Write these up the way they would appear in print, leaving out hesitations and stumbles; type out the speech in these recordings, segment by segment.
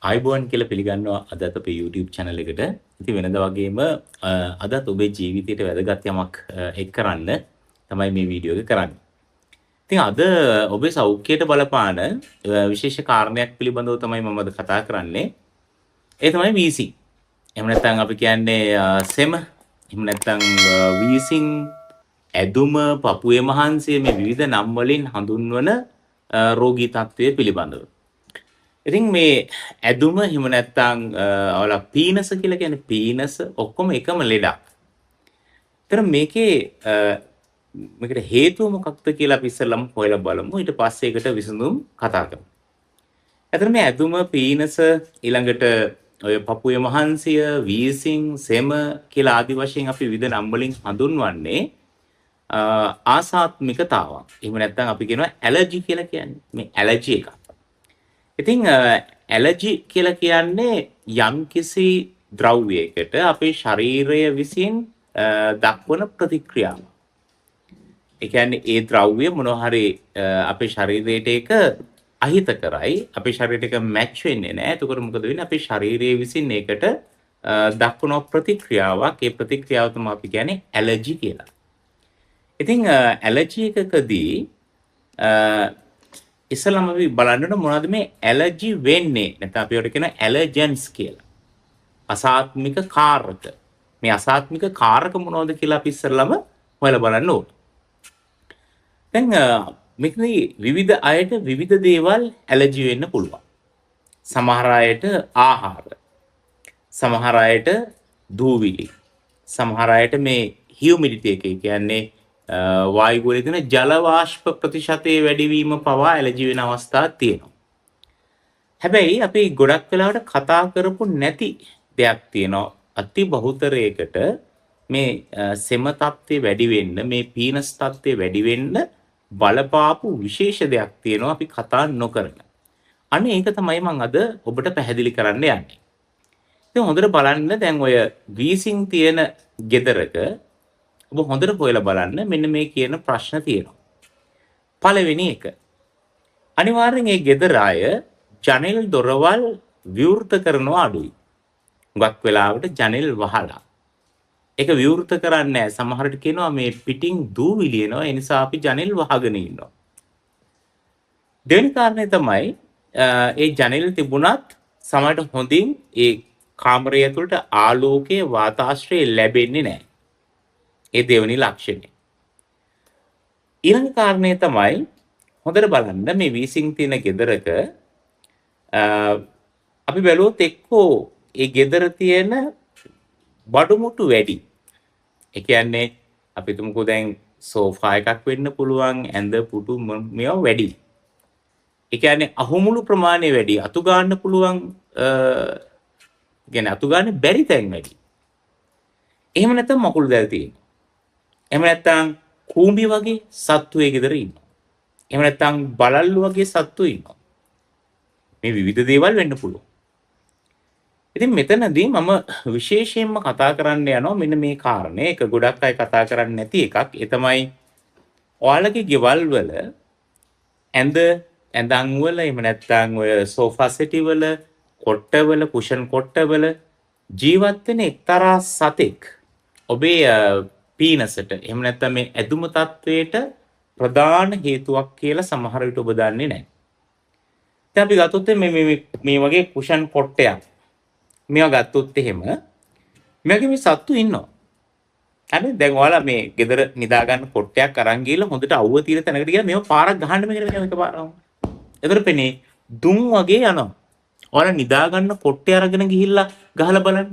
ආයිබෝන් කියලා පිළිගන්නවා අදත් අපේ YouTube channel එකට. ඉතින් වෙනදා වගේම අදත් ඔබේ ජීවිතයට වැදගත් යමක් එක් කරන්න තමයි මේ වීඩියෝ එක කරන්නේ. ඉතින් අද ඔබේ සෞඛ්‍යයට බලපාන විශේෂ කාරණයක් පිළිබඳව තමයි මම අද කතා කරන්නේ. ඒ තමයි වීසිං. එහෙම නැත්නම් අපි කියන්නේ සෙම. එහෙම නැත්නම් වීසිං, ඇදුම, පපුවේ මහන්සිය මේ විවිධ නම් වලින් හඳුන්වන රෝගී තත්ත්වය පිළිබඳව. ඉතින් මේ ඇදුම හිම නැත්තම් ඔයාලා පීනස කියලා කියන්නේ පීනස ඔක්කොම එකම ලෙඩක්. ඒතර මේකට හේතුව මොකක්ද කියලා අපි ඉස්සෙල්ලම හොයලා බලමු. ඊට පස්සේ ඒකට විසඳුම් කතා කරමු. එතන මේ ඇදුම, පීනස ඊළඟට ඔය පපුවේ මහන්සිය, වීසිං, සෙම කියලා ආදි වශයෙන් අපි විවිධ නම් වලින් හඳුන්වන්නේ ආසාත්මිකතාවක්. එහෙම නැත්නම් අපි කියනවා ඇලර්ජි කියලා කියන්නේ. මේ ඇලර්ජි එකක්. ඉතින් ඇලර්ජි කියලා කියන්නේ යම්කිසි ද්‍රව්‍යයකට අපේ ශරීරය විසින් දක්වන ප්‍රතික්‍රියාව. ඒ කියන්නේ ඒ ද්‍රව්‍ය මොනවා හරි අපේ ශරීරයට ඒක අහිත කරයි. අපේ ශරීරයට ඒක මැච් වෙන්නේ නැහැ. එතකොට මොකද වෙන්නේ? අපේ ශරීරය විසින් ඒකට දක්වන ප්‍රතික්‍රියාවක්. ඒ ප්‍රතික්‍රියාව තමයි අපි කියන්නේ ඇලර්ජි කියලා. ඉතින් ඇලර්ජි එකකදී ඉස්සලම අපි බලන්න මොනවද මේ ඇලර්ජි වෙන්නේ? නැත්නම් අපි ඒකට කියන ඇලර්ජන්ස් කියලා. අසාත්මික කාරක. මේ අසාත්මික කාරක මොනවද කියලා අපි ඉස්සලම හොයලා බලන්න ඕන. දැන් මේකේ විවිධ අයට විවිධ දේවල් ඇලර්ජි වෙන්න පුළුවන්. සමහර අයට ආහාර. සමහර අයට දූවිලි. සමහර අයට මේ හියුමිඩිටි එක කියන්නේ වායුවල තියෙන ජල වාෂ්ප ප්‍රතිශතයේ වැඩිවීම පවා ඇලර්ජි වෙන අවස්ථා තියෙනවා. හැබැයි අපි ගොඩක් වෙලාවට කතා කරපු නැති දෙයක් තියෙනවා. අති බහුතරයකට මේ සෙම තත්ත්වය වැඩි වෙන්න, මේ පීනස් තත්ත්වය වැඩි වෙන්න බලපාපු විශේෂ දෙයක් තියෙනවා අපි කතා නොකරන. අන්න ඒක තමයි මම අද ඔබට පැහැදිලි කරන්න යන්නේ. ඉතින් හොඳට බලන්න දැන් ඔය වීසිං තියෙන ගෙදරක ඔබ හොඳට හොයලා බලන්න මෙන්න මේ කියන ප්‍රශ්න තියෙනවා. පළවෙනි එක. අනිවාර්යෙන් මේ ගෙදර අය ජනෙල් දොරවල් විවෘත කරනවා අඩුයි. හුඟක් වෙලාවට ජනෙල් වහලා. ඒක විවෘත කරන්නේ නැහැ. සමහරට කියනවා මේ පිටින් දූවිලි එනවා. ඒ නිසා අපි ජනෙල් වහගෙන ඉන්නවා. දෙවෙනි කාරණේ තමයි ඒ ජනෙල් තිබුණත් සමහරට හොඳින් ඒ කාමරය ඇතුළට ආලෝකයේ වාතාශ්‍රය ලැබෙන්නේ නැහැ. ඒ දෙවෙනි ලක්ෂණය. ඊළඟ කාරණේ තමයි හොඳට බලන්න මේ වීසිං තියෙන ගෙදරක අපි බැලුවොත් එක්කෝ ඒ ගෙදර තියෙන බඩුමුට්ටු වැඩි. ඒ කියන්නේ අපි තුමුකෝ දැන් සෝෆා එකක් වෙන්න පුළුවන්, ඇඳ පුටු මේවා වැඩි. ඒ කියන්නේ අහුමුළු ප්‍රමාණය වැඩි. අතු ගන්න පුළුවන් කියන්නේ අතු ගන්න බැරි තැන් වැඩි. එහෙම නැත්නම් මකුළු දැල් තියෙනවා. එහෙම නැත්නම් කූඹි වගේ සත්තු ඒ ගෙදර ඉන්නවා. එහෙම නැත්නම් බලල්ලු වගේ සත්තු ඉන්නවා. මේ විවිධ දේවල් වෙන්න පුළුවන්. ඉතින් මෙතනදී මම විශේෂයෙන්ම කතා කරන්න යනවා මෙන්න මේ කාරණේ. ඒක ගොඩක් අය කතා කරන්නේ නැති එකක්. ඒ තමයි ඔයාලගේ ගෙවල් වල ඇඳන් වල එහෙම නැත්නම් ඔය සෝෆා සෙටි වල, කොට්ටවල, කුෂන් කොට්ටවල ජීවත් වෙන එක්තරා සතෙක් ඔබේ පීනසට එහෙම නැත්නම් මේ ඇදුම තත්වයට ප්‍රධාන හේතුවක් කියලා සමහර විට ඔබ දන්නේ නැහැ. දැන් අපි ගත්තොත් මේ වගේ කුෂන් කොට්ටයක් මේවා ගත්තොත් එහෙම මේකේ මේ සත්තු ඉන්නවා. හරි දැන් ඔයාලා මේ ගෙදර නිදා ගන්න කොට්ටයක් අරන් ගිහලා හොඳට අවුව තියෙන තැනකට ගියා මේව පාරක් ගහන්න මේක පාරක්. ඒතර පෙනේ දුම් වගේ යනවා. ඔයාලා නිදා ගන්න කොට්ටය අරගෙන ගිහිල්ලා ගහලා බලන්න.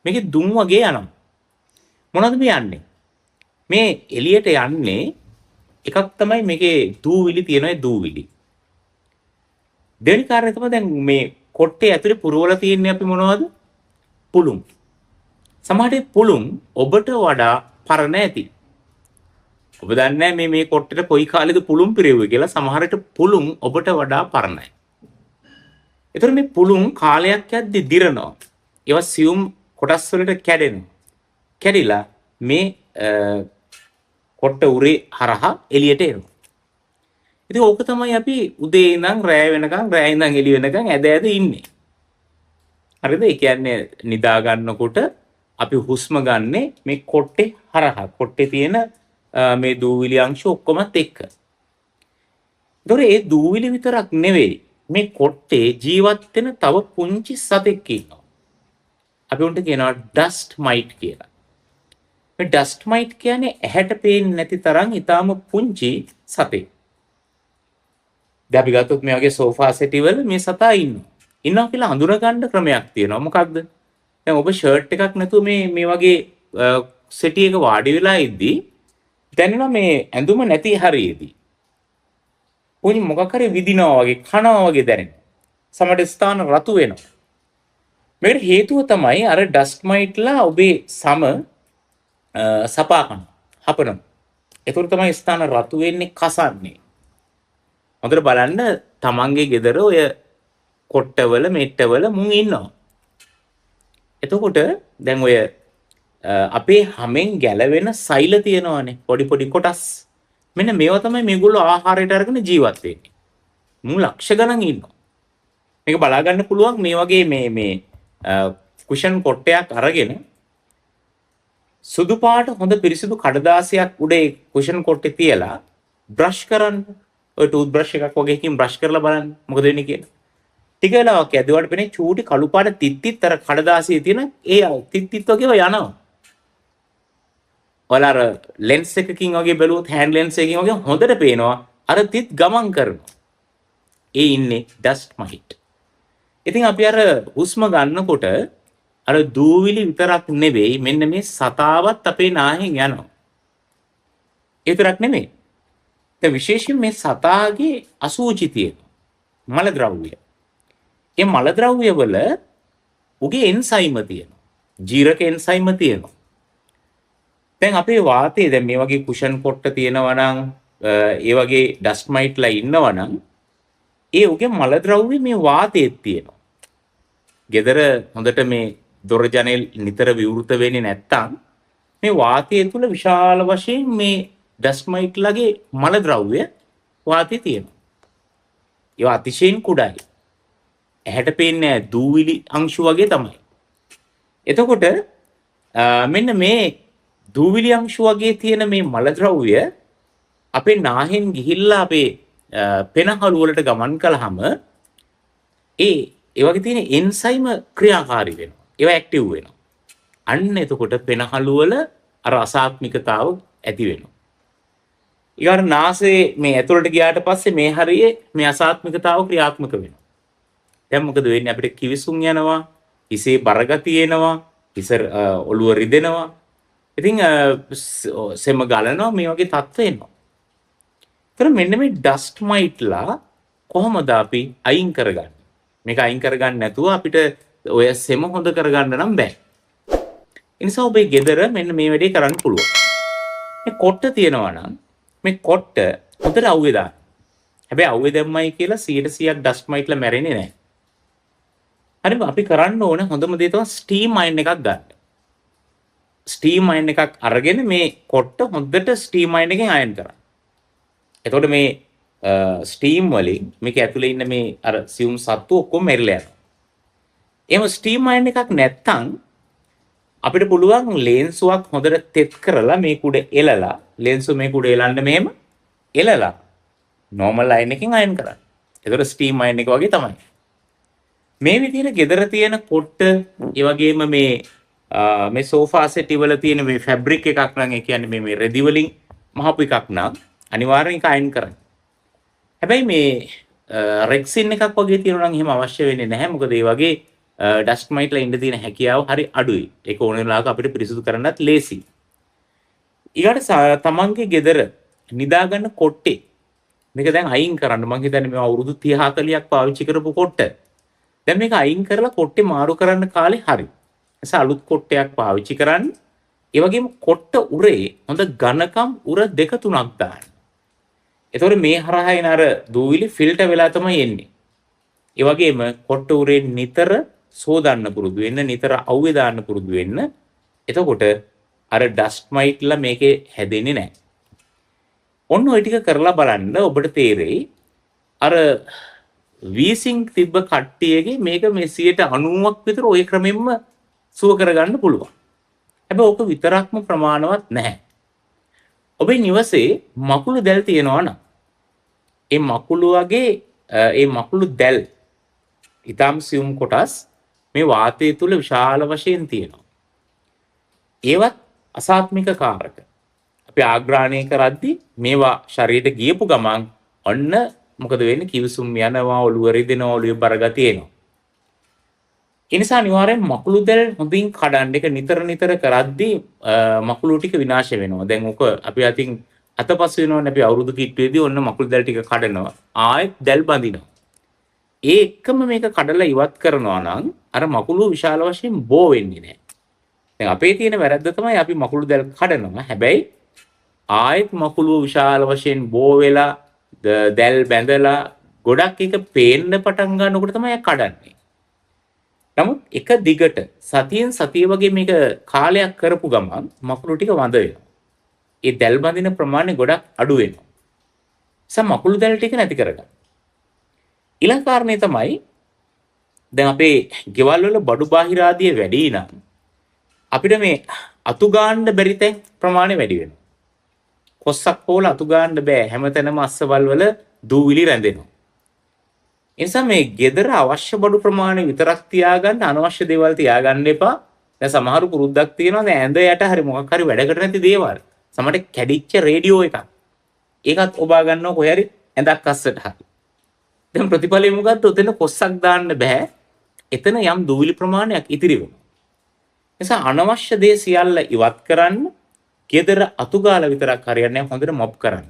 මේකේ දුම් වගේ යනවා. මොනවද මේ යන්නේ? මේ එළියට යන්නේ එකක් තමයි මේකේ දූවිලි තියෙනවා දූවිලි. දෙවෙනි කාරණේ තමයි දැන් මේ කොට්ටේ ඇතුලේ පුරවලා තියෙන්නේ අපි මොනවද? පුළුම්. සමහරට පුළුම් ඔබට වඩා පරණ ඇති. ඔබ දන්නේ මේ කොට්ටේට කොයි කාලෙද පුළුම් පිරෙව්වේ කියලා. සමහරට පුළුම් ඔබට වඩා පරණයි. ඒතර මේ පුළුම් කාලයක් යද්දි දිරනවා. ඒවා සියුම් කොටස් වලට කැඩෙනවා. කැඩිලා මේ කොට්ට උරේ හරහා එළියට එනවා. ඉතින් ඕක තමයි අපි උදේ ඉඳන් රෑ වෙනකන්, රෑ ඉඳන් එළි වෙනකන් ඇද ඉන්නේ. හරිද? ඒ කියන්නේ නිදා ගන්නකොට අපි හුස්ම ගන්නෙ මේ කොට්ටේ හරහා. කොට්ටේ තියෙන මේ දූවිලි අංශ ඔක්කොමත් එක්ක. ඒතොර ඒ දූවිලි විතරක් නෙවෙයි. මේ කොට්ටේ ජීවත් වෙන තව පුංචි සතෙක් ඉන්නවා. අපි උන්ට කියනවා ඩස්ට් මයිට් කියලා. මේ ඩස්ට් මයිට් කියන්නේ ඇහැට පේන්නේ නැති තරම් ඊටාම පුංචි සතෙක්. දැන් අපි ගත්තොත් මේ වගේ සෝෆා සෙටි වල මේ සතා ඉන්නවා. ඉන්නවා කියලා අඳුර ගන්න ක්‍රමයක් තියෙනවා. මොකක්ද? දැන් ඔබ ෂර්ට් එකක් නැතුව මේ වගේ සෙටි එක වාඩි වෙලා ඉද්දි දැනෙනවා මේ ඇඳුම නැති හරියේදී. පුංචි මොකක් හරි විදිනවා වගේ කනවා වගේ දැනෙනවා. සමහර ස්ථාන රතු වෙනවා. මේකට හේතුව තමයි අර ඩස්ට් මයිට්ලා ඔබේ සම සපා කන හපනවා. ඒතර තමයි ස්ථාන රතු වෙන්නේ කසන්නේ. හොඳට බලන්න තමන්ගේ ගෙදර ඔය කොට්ටවල මෙට්ටවල මුං ඉන්නවා. එතකොට දැන් ඔය අපේ හැමෙන් ගැලවෙන සෛල තියෙනවානේ පොඩි පොඩි කොටස්. මෙන්න මේවා තමයි මේගොල්ලෝ ආහාරයට අරගෙන ජීවත් වෙන්නේ. මුං ලක්ෂ ගණන් ඉන්නවා. මේක බලා ගන්න පුළුවන් මේ වගේ මේ කුෂන් කොට්ටයක් අරගෙන සුදු පාට හොඳ පිරිසිදු කඩදාසියක් උඩේ කුෂන් කොට්ටේ තියලා බ්‍රෂ් කරන්න. ඔය ටූත් බ්‍රෂ් එකක් වගේකින් බ්‍රෂ් කරලා බලන්න මොකද වෙන්නේ කියලා. ටික වෙලාවක් ඇදුවාට පෙනේ චූටි කළු පාට තිත්තිත් අර කඩදාසියේ තියෙන ඒ තිත්තිත් වගේව යනවා. ඔයාලා අර ලෙන්ස් එකකින් වගේ බැලුවොත් හෑන්ඩ් ලෙන්ස් එකකින් වගේ හොඳට පේනවා අර තිත් ගමන් කරනවා. ඒ ඉන්නේ ඩස්ට් මයිට්. ඉතින් අපි අර හුස්ම ගන්නකොට අර දූවිලි විතරක් නෙවෙයි මෙන්න මේ සතාවත් අපේ නාහෙන් යනවා. ඒ විතරක් නෙමෙයි. දැන් විශේෂයෙන් මේ සතාගේ අසූචි තියෙනවා. මල ද්‍රව්‍ය. ඒ මල ද්‍රව්‍ය වල උගේ එන්සයිම තියෙනවා. ජීරක එන්සයිම තියෙනවා. දැන් අපේ වාතයේ දැන් මේ වගේ කුෂන් කොට්ට තියෙනවා නම් ඒ වගේ ඩස්ට් මයිට්ලා ඉන්නවා නම් ඒ උගේ මල ද්‍රව්‍ය මේ වාතයේ තියෙනවා. ගෙදර හොඳට මේ දොර ජනෙල් නිතර විවෘත වෙන්නේ නැත්තම් මේ වාතය තුල විශාල වශයෙන් මේ ඩස්ට් මයිට්ලාගේ මල ද්‍රව්‍ය වාතයේ තියෙනවා. ඒවා අතිශයින් කුඩායි. ඇහැට පේන්නේ දූවිලි අංශු වගේ තමයි. එතකොට මෙන්න මේ දූවිලි අංශු වගේ තියෙන මේ මල ද්‍රව්‍ය අපේ නාහෙන් ගිහිල්ලා අපේ පෙනහළු වලට ගමන් කළාම ඒ වගේ තියෙන එන්සයිම ක්‍රියාකාරී වෙනවා. ඒවා ඇක්ටිව් වෙනවා. අන්න එතකොට පෙනහළු වල අර අසාත්මිකතාව ඇති වෙනවා. ඊගාර නාසයේ මේ ඇතුළට ගියාට පස්සේ මේ හරියේ මේ අසාත්මිකතාව ක්‍රියාත්මක වෙනවා. දැන් මොකද වෙන්නේ? අපිට කිවිසුම් යනවා, හිසේ බරගතිය එනවා, හිස ඔළුව රිදෙනවා. ඉතින් සෙම ගලනවා මේ වගේ තත්ත්ව එනවා. ඒතර මෙන්න මේ ඩස්ට් මයිට්ලා කොහොමද අපි අයින් කරගන්නේ? මේක අයින් කරගන්න නැතුව අපිට ඔය සෙම හොඳ කරගන්න නම් බෑ. ඒ නිසා ඔබේ ගෙදර මෙන්න මේ වැඩේ කරන්න පුළුවන්. මේ කොට්ට තියෙනවා නම් මේ කොට්ට හොඳට අවුවේ දාන්න. හැබැයි අවුවේ දැම්මයි කියලා 100% ඩස්ට් මයිට්ලා මැරෙන්නේ නැහැ. හරිද? අපි කරන්න ඕන හොඳම දේ තමයි ස්ටීම් අයන් එකක් ගන්න. ස්ටීම් අයන් එකක් අරගෙන මේ කොට්ට හොඳට ස්ටීම් අයන් එකෙන් අයන් කරන්න. එතකොට මේ ස්ටීම් වලින් මේක ඇතුලේ ඉන්න මේ අර සියුම් සත්තු ඔක්කොම මැරිලා යනවා. එහෙම ස්ටීම් අයන් එකක් නැත්තම් අපිට පුළුවන් ලේන්සුවක් හොඳට තෙත් කරලා මේක උඩ එලලා ලේන්සුව මේක උඩ එලන්න මෙහෙම එලලා normal අයන් එකෙන් අයන් කරන්න. එතකොට ස්ටීම් අයන් එක වගේ තමයි. මේ විදිහට ගෙදර තියෙන කොට්ට ඒ වගේම මේ සෝෆා සෙටි වල තියෙන මේ ෆැබ්‍රික් එකක් නම් ඒ කියන්නේ මේ රෙදි වලින් මහපු එකක් නම් අනිවාර්යෙන් ඒක අයන් කරන්න. හැබැයි මේ රෙක්සින් එකක් වගේ තියෙනවා නම් එහෙම අවශ්‍ය වෙන්නේ නැහැ. මොකද ඒ වගේ ඩස්ට් මයිට්ලා ඉන්න තියෙන හැකියාව හරි අඩුයි. ඒක ඕන වෙලාවක අපිට පිරිසිදු කරන්නත් ලේසි. ඊට තමන්ගේ ගෙදර නිදා ගන්න කොට්ටේ මේක දැන් අයින් කරන්න. මම හිතන්නේ මේ අවුරුදු 30 40ක් පාවිච්චි කරපු කොට්ට. දැන් මේක අයින් කරලා කොට්ටේ මාරු කරන්න කාලේ හරි. එස අලුත් කොට්ටයක් පාවිච්චි කරන්න. ඒ වගේම කොට්ට උරේ හොඳ ඝනකම් උර 2-3ක් දාන්න. එතකොට මේ හරහා එන අර දූවිලි ෆිල්ටර් වෙලා තමයි එන්නේ. ඒ වගේම කොට්ට උරේ නිතර සෝදන්න පුරුදු වෙන්න, නිතර අවුවේ දාන්න පුරුදු වෙන්න. එතකොට අර ඩස්ට් මයිට්ලා මේකේ හැදෙන්නේ නැහැ. ඔන්න ඔය ටික කරලා බලන්න ඔබට තේරෙයි අර වීසිං තිබ්බ කට්ටියගේ මේක මේ 90ක් විතර ওই ක්‍රමෙන්ම සුව කරගන්න පුළුවන්. හැබැයි ඕක විතරක්ම ප්‍රමාණවත් නැහැ. ඔබේ නිවසේ මකුළු දැල් තියෙනවා නම් ඒ මකුළු වගේ ඒ මකුළු දැල් ඊටම් සියුම් කොටස් මේ වාතය තුල විශාල වශයෙන් තියෙනවා. ඒවත් අසාත්මික කාරක. අපි ආග්‍රහණය කරද්දී මේවා ශරීරයට ගියපු ගමන් ඔන්න මොකද වෙන්නේ? කිවිසුම් යනවා, ඔළුව රිදෙනවා, ඔළුවේ බරගතිය එනවා. ඒ නිසා අනිවාර්යෙන් මකුළු දැල් හොඳින් කඩන්න. ඒක නිතර කරද්දී මකුළු ටික විනාශ වෙනවා. දැන් ඔක අපි අතින් අතපසු වෙනවනේ අපි අවුරුදු කිට්ටුවේදී ඔන්න මකුළු දැල් ටික කඩනවා. ආයෙත් දැල් බඳිනවා. ඒ එක්කම මේක කඩලා ඉවත් කරනවා නම් අර මකුළු විශාල වශයෙන් බෝ වෙන්නේ නැහැ. දැන් අපේ තියෙන වැරද්ද තමයි අපි මකුළු දැල් කඩනවා. හැබැයි ආයෙත් මකුළු විශාල වශයෙන් බෝ වෙලා දැල් බැඳලා ගොඩක් එක පේන්න පටන් ගන්නකොට තමයි කඩන්නේ. නමුත් එක දිගට සතියෙන් සතිය වගේ මේක කාලයක් කරපු ගමන් මකුළු ටික වඳ වෙනවා. ඒ දැල් බඳින ප්‍රමාණය ගොඩක් අඩු වෙනවා. මකුළු දැල් ටික නැති කරගන්න. ඊළඟ කාරණේ තමයි දැන් අපේ ගෙවල් වල බඩු බාහිර ආදිය වැඩි නම් අපිට මේ අතු ගන්න බැරි තැන් ප්‍රමාණය වැඩි වෙනවා. කොස්සක් පොල අතු ගන්න බෑ. හැමතැනම අස්සවල් වල දූවිලි රැඳෙනවා. ඒ නිසා මේ ගෙදර අවශ්‍ය බඩු ප්‍රමාණය විතරක් තියාගන්න අනවශ්‍ය දේවල් තියාගන්න එපා. දැන් සමහරු පුරුද්දක් තියෙනවා දැන් ඇඳ යට හරි මොකක් හරි වැඩකට නැති දේවල්. සමහරට කැඩිච්ච රේඩියෝ එකක්. ඒකත් ඔබා ගන්නව කොහේ හරි ඇඳක් අස්සට හරි. දැන් ප්‍රතිඵලය මොකද්ද? උතන කොස්සක් දාන්න බෑ. එතන යම් දූවිලි ප්‍රමාණයක් ඉතිරි වෙනවා. නිසා අනවශ්‍ය දේ සියල්ල ඉවත් කරන්න. ගෙදර අතු ගාලා විතරක් හරියන්නේ නැහැ. හොඳට මොප් කරන්න.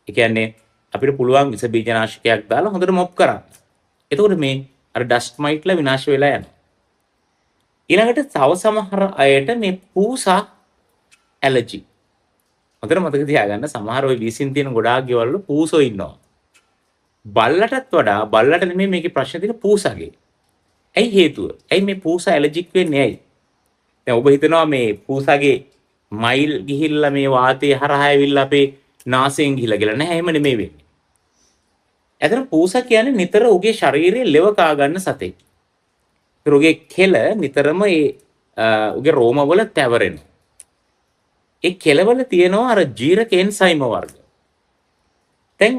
ඒ කියන්නේ අපිට පුළුවන් විස බීජනාශකයක් දාලා හොඳට මොප් කරන්න. එතකොට මේ අර ඩස්ට් මයිට්ලා විනාශ වෙලා යනවා. ඊළඟට තව සමහර අයට මේ පූසා ඇලර්ජි. හොඳට මතක තියාගන්න සමහර ওই වීසින් තියෙන ගොඩාක් ගෙවල් වල පූසෝ ඉන්නවා. බල්ලටත් වඩා බල්ලට නෙමෙයි මේකේ ප්‍රශ්නේ තියෙන පූසාගේ. ඇයි හේතුව? ඇයි මේ පූසා ඇලර්ජික් වෙන්නේ ඇයි? දැන් ඔබ හිතනවා මේ පූසාගේ මයිල් ගිහිල්ලා මේ වාතයේ හරහා ඇවිල්ලා අපේ නාසයෙන් ගිහිල්ලා කියලා නැහැ. එහෙම නෙමෙයි වෙන්නේ. එතන පූසා කියන්නේ නිතර උගේ ශරීරයේ ලෙව කා ගන්න සතෙක්. ඒතර උගේ කෙල නිතරම උගේ රෝමවල තැවරෙනවා. ඒ කෙලවල තියෙනවා අර ජීරක එන්සයිම වර්ග. දැන්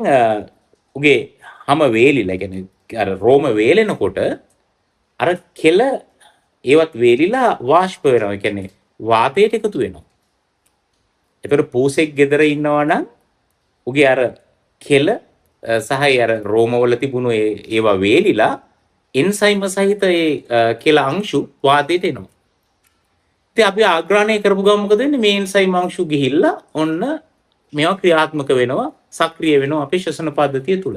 උගේ හැම වේලිලා කියන්නේ අර රෝම වේලෙනකොට අර කෙල ඒවත් වේලිලා වාෂ්ප වෙනවා. ඒ කියන්නේ වාතයට එකතු වෙනවා. ඒතර පූසෙක් ගෙදර ඉන්නවා නම් උගේ අර කෙල සහ අර රෝමවල තිබුණු ඒවා වේලිලා එන්සයිම සහිත ඒ කෙල අංශු වාතයට එනවා. ඉතින් අපි ආග්‍රහණය කරපු ගමන් මොකද වෙන්නේ? මේ එන්සයිම අංශු ගිහිල්ලා ඔන්න මේවා ක්‍රියාත්මක වෙනවා, සක්‍රිය වෙනවා අපේ ශ්වසන පද්ධතිය තුල.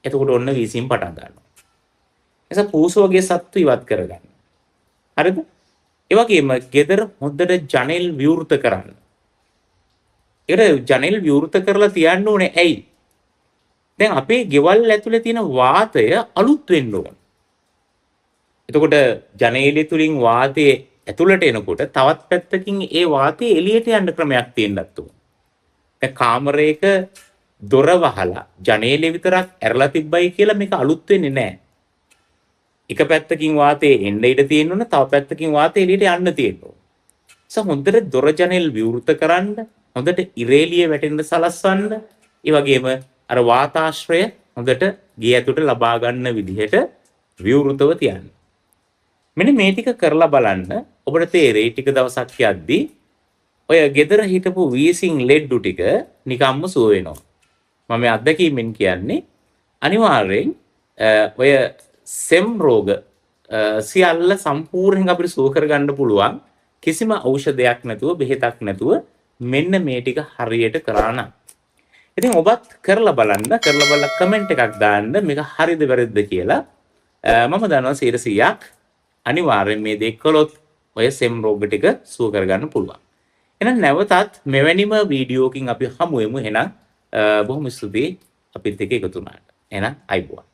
එතකොට ඔන්න වීසින් පටන් ගන්නවා. එනිසා පූස වගේ සත්තු ඉවත් කරගන්න. හරිද? ඒ වගේම ගෙදර හොඳට ජනෙල් විවෘත කරන්න. ඒකට ජනෙල් විවෘත කරලා තියන්න ඕනේ. ඇයි? දැන් අපේ ගෙවල් ඇතුලේ තියෙන වාතය අලුත් වෙන්න ඕන. එතකොට ජනේලය තුලින් වාතය ඇතුළට එනකොට තවත් පැත්තකින් ඒ වාතය එළියට යන්න ක්‍රමයක් තියෙන්නත් ඕන. දැන් කාමරයක දොර වහලා ජනේලෙ විතරක් ඇරලා තිබ්බයි කියලා මේක අලුත් වෙන්නේ නැහැ. එක පැත්තකින් වාතය එන්න ඉඩ තියෙන්න ඕන, තව පැත්තකින් වාතය එළියට යන්න තියෙන්න ඕන. හොඳට දොර ජනෙල් විවෘත කරන්න, හොඳට ඉරේලිය වැටෙන්න සලස්වන්න, ඒ වගේම අර වාතාශ්‍රය හොඳට ගේ ඇතුළට ලබා ගන්න විදිහට විවෘතව තියන්න. මෙන්න මේ ටික කරලා බලන්න ඔබට තේරෙයි ටික දවසක් යද්දී ඔය ගෙදර හිටපු වීසිං ලෙඩ්ඩු ටික නිකම්ම සුව වෙනවා. මම මේ අත්දැකීමෙන් කියන්නේ අනිවාර්යෙන් ඔය සෙම් රෝග සියල්ල සම්පූර්ණයෙන් අපිට සුව කරගන්න පුළුවන් කිසිම ඖෂධයක් නැතුව බෙහෙතක් නැතුව මෙන්න මේ ටික හරියට කරා නම්. ඉතින් ඔබත් කරලා බලන්න, කරලා බලලා කමෙන්ට් එකක් දාන්න මේක හරිද වැරදිද කියලා. මම දන්නවා 100%ක් අනිවාර්යෙන් මේ දේ කළොත් ඔය සෙම් රෝග ටික සුව කරගන්න පුළුවන්. එහෙනම් නැවතත් මෙවැනිම වීඩියෝකින් අපි හමු වෙමු. එහෙනම් බොහොම ස්තුතියි අපිත් එක්ක එකතු වුණාට. එහෙනම් අයබෝවන්.